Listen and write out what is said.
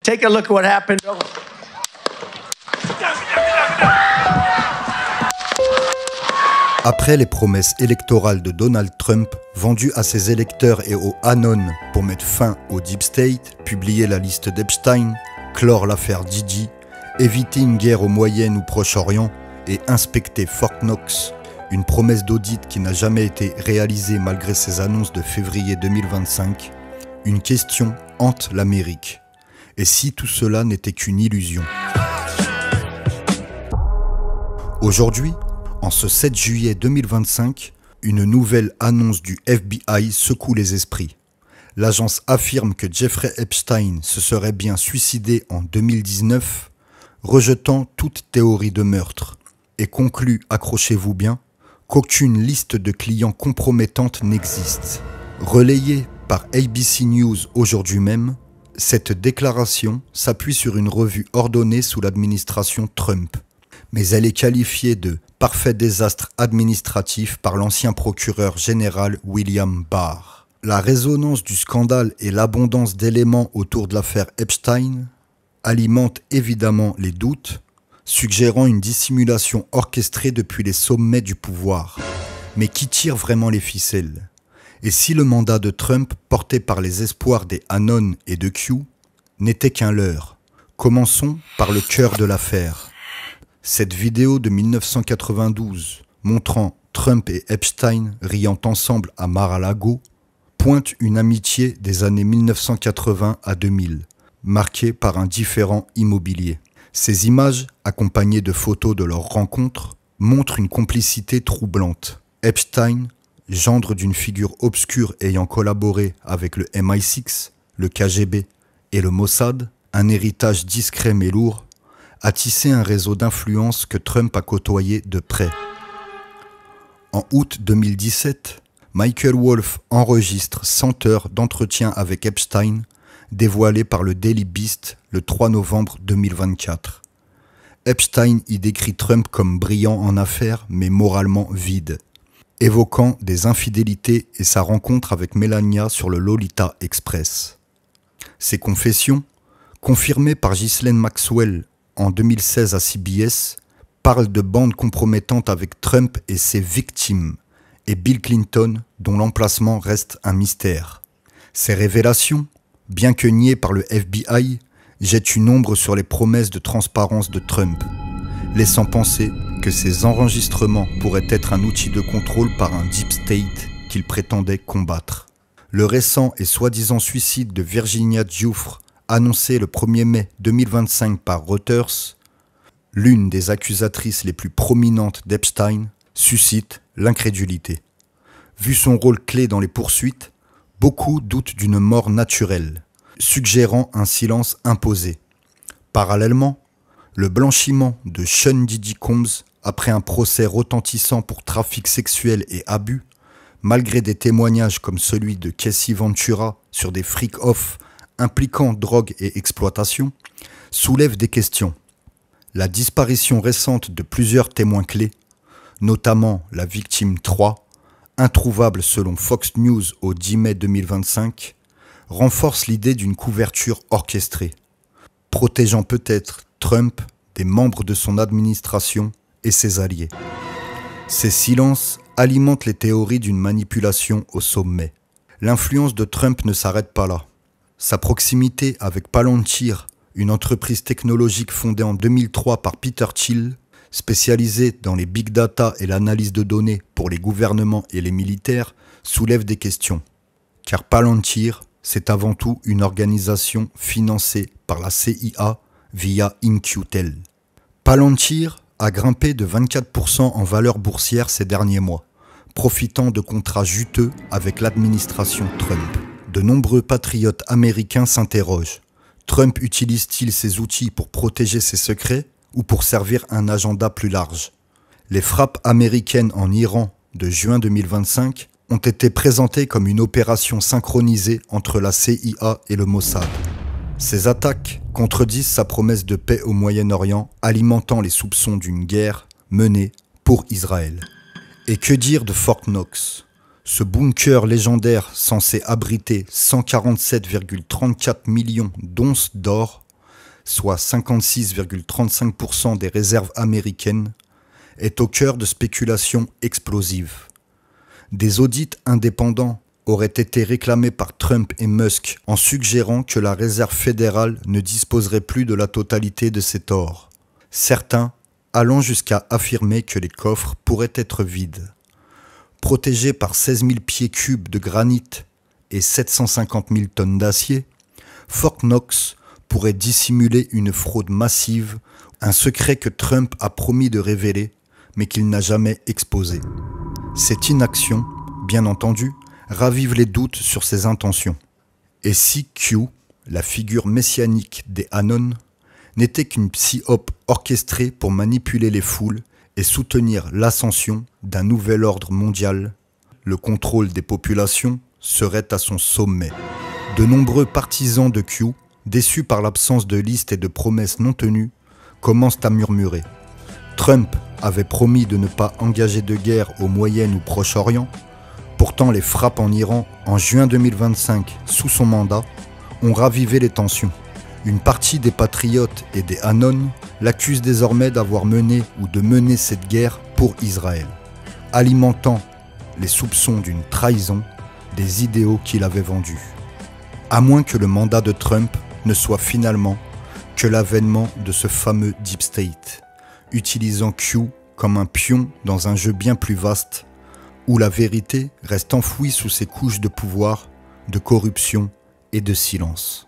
Take a look at what happened. Après les promesses électorales de Donald Trump, vendues à ses électeurs et aux Anon pour mettre fin au Deep State, publier la liste d'Epstein, clore l'affaire Didi, éviter une guerre au Moyen ou Proche-Orient et inspecter Fort Knox, une promesse d'audit qui n'a jamais été réalisée malgré ses annonces de février 2025, une question hante l'Amérique. Et si tout cela n'était qu'une illusion? Aujourd'hui, en ce 7 juillet 2025, une nouvelle annonce du FBI secoue les esprits. L'agence affirme que Jeffrey Epstein se serait bien suicidé en 2019, rejetant toute théorie de meurtre, et conclut, accrochez-vous bien, qu'aucune liste de clients compromettante n'existe. Relayée par ABC News aujourd'hui même, cette déclaration s'appuie sur une revue ordonnée sous l'administration Trump, mais elle est qualifiée de « parfait désastre administratif » par l'ancien procureur général William Barr. La résonance du scandale et l'abondance d'éléments autour de l'affaire Epstein alimentent évidemment les doutes, suggérant une dissimulation orchestrée depuis les sommets du pouvoir. Mais qui tire vraiment les ficelles? Et si le mandat de Trump, porté par les espoirs des Anon et de Q, n'était qu'un leurre? Commençons par le cœur de l'affaire. Cette vidéo de 1992, montrant Trump et Epstein riant ensemble à Mar-a-Lago, pointe une amitié des années 1980 à 2000, marquée par un différend immobilier. Ces images, accompagnées de photos de leur rencontre, montrent une complicité troublante. Epstein, gendre d'une figure obscure ayant collaboré avec le MI6, le KGB et le Mossad, un héritage discret mais lourd, a tissé un réseau d'influence que Trump a côtoyé de près. En août 2017, Michael Wolff enregistre 100 heures d'entretien avec Epstein, dévoilé par le Daily Beast le 3 novembre 2024. Epstein y décrit Trump comme brillant en affaires mais moralement vide, évoquant des infidélités et sa rencontre avec Melania sur le Lolita Express. Ces confessions, confirmées par Ghislaine Maxwell en 2016 à CBS, parlent de bandes compromettantes avec Trump et ses victimes, et Bill Clinton, dont l'emplacement reste un mystère. Ces révélations, bien que niées par le FBI, jettent une ombre sur les promesses de transparence de Trump, laissant penser que ces enregistrements pourraient être un outil de contrôle par un Deep State qu'il prétendait combattre. Le récent et soi-disant suicide de Virginia Giuffre, annoncé le 1er mai 2025 par Reuters, l'une des accusatrices les plus prominentes d'Epstein, suscite l'incrédulité. Vu son rôle clé dans les poursuites, beaucoup doutent d'une mort naturelle, suggérant un silence imposé. Parallèlement, le blanchiment de Sean Diddy Combs après un procès retentissant pour trafic sexuel et abus, malgré des témoignages comme celui de Casey Ventura sur des freak-off impliquant drogue et exploitation, soulève des questions. La disparition récente de plusieurs témoins clés, notamment la victime 3, introuvable selon Fox News au 10 mai 2025, renforce l'idée d'une couverture orchestrée, protégeant peut-être Trump des membres de son administration et ses alliés. Ces silences alimentent les théories d'une manipulation au sommet. L'influence de Trump ne s'arrête pas là. Sa proximité avec Palantir, une entreprise technologique fondée en 2003 par Peter Thiel, spécialisée dans les big data et l'analyse de données pour les gouvernements et les militaires, soulève des questions. Car Palantir, c'est avant tout une organisation financée par la CIA via In-Q-Tel. Palantir a grimpé de 24% en valeur boursière ces derniers mois, profitant de contrats juteux avec l'administration Trump. De nombreux patriotes américains s'interrogent. Trump utilise-t-il ces outils pour protéger ses secrets ou pour servir un agenda plus large? Les frappes américaines en Iran de juin 2025 ont été présentées comme une opération synchronisée entre la CIA et le Mossad. Ces attaques contredisent sa promesse de paix au Moyen-Orient, alimentant les soupçons d'une guerre menée pour Israël. Et que dire de Fort Knox? Ce bunker légendaire censé abriter 147,34 millions d'onces d'or soit 56,35% des réserves américaines, est au cœur de spéculations explosives. Des audits indépendants auraient été réclamés par Trump et Musk en suggérant que la réserve fédérale ne disposerait plus de la totalité de cet or, certains allant jusqu'à affirmer que les coffres pourraient être vides. Protégés par 16 000 pieds cubes de granit et 750 000 tonnes d'acier, Fort Knox pourrait dissimuler une fraude massive, un secret que Trump a promis de révéler, mais qu'il n'a jamais exposé. Cette inaction, bien entendu, ravive les doutes sur ses intentions. Et si Q, la figure messianique des Anon, n'était qu'une psy-op orchestrée pour manipuler les foules et soutenir l'ascension d'un nouvel ordre mondial, le contrôle des populations serait à son sommet. De nombreux partisans de Q, déçus par l'absence de listes et de promesses non tenues, commencent à murmurer. Trump avait promis de ne pas engager de guerre au Moyen ou Proche-Orient. Pourtant, les frappes en Iran en juin 2025, sous son mandat, ont ravivé les tensions. Une partie des patriotes et des Anon l'accusent désormais d'avoir mené ou de mener cette guerre pour Israël, alimentant les soupçons d'une trahison des idéaux qu'il avait vendus. À moins que le mandat de Trump ne soit finalement que l'avènement de ce fameux Deep State, utilisant Q comme un pion dans un jeu bien plus vaste, où la vérité reste enfouie sous ses couches de pouvoir, de corruption et de silence.